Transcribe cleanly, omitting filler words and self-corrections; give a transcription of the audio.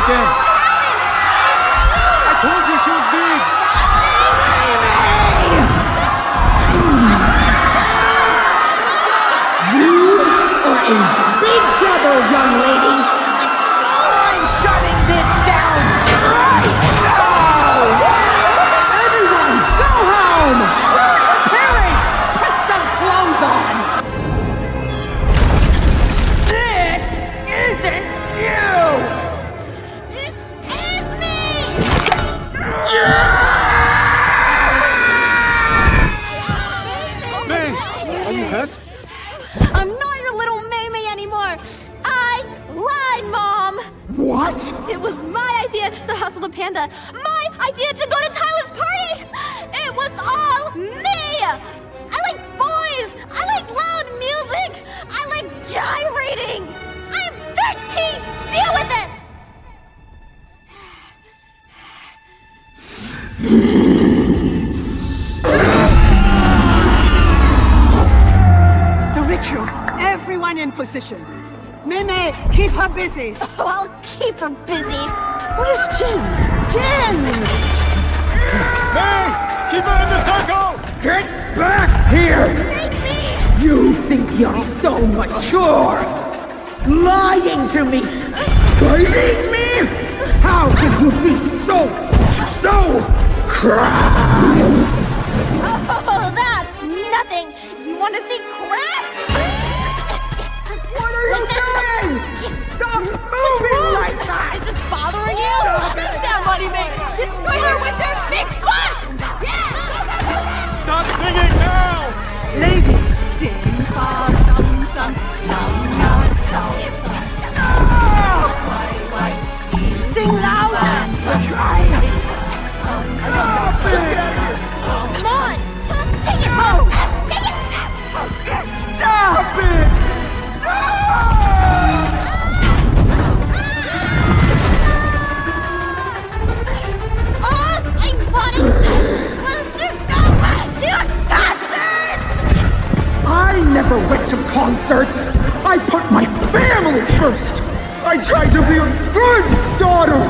again. I told you she was big. You are in big trouble, young lady. I'm shutting this down right now. Everyone, go home. Parents, put some clothes on. This isn't you. This is me! May, are you hurt? I'm not your little May anymore! I lied, Mom! What? It was my idea to hustle the panda! My idea to go to Tyler's party! It was all me! I like boys! I like loud music! I like gyrating! I'm 13! Deal with it! The ritual. Everyone in position. Meme, keep her busy. I'll keep her busy. Where's Jin? Jin! May, keep her in the circle. Get back here! Make me! You think you're so mature? Lying to me! Believe me? How can you be so crass? Oh, that's nothing! You want to see crass? What are you doing? Stop What's moving wrong? like that! Is this bothering you? Sit down, Money Maker! Destroy her with their big butt! Yeah! Start singing now. Ladies, ding fa sum sum, yum yum sum. Sing loud and try. Come on! Take it! Take it! Stop it! I wanted us to go to a concert! I never went to concerts. I put my family first. I tried to be a good daughter.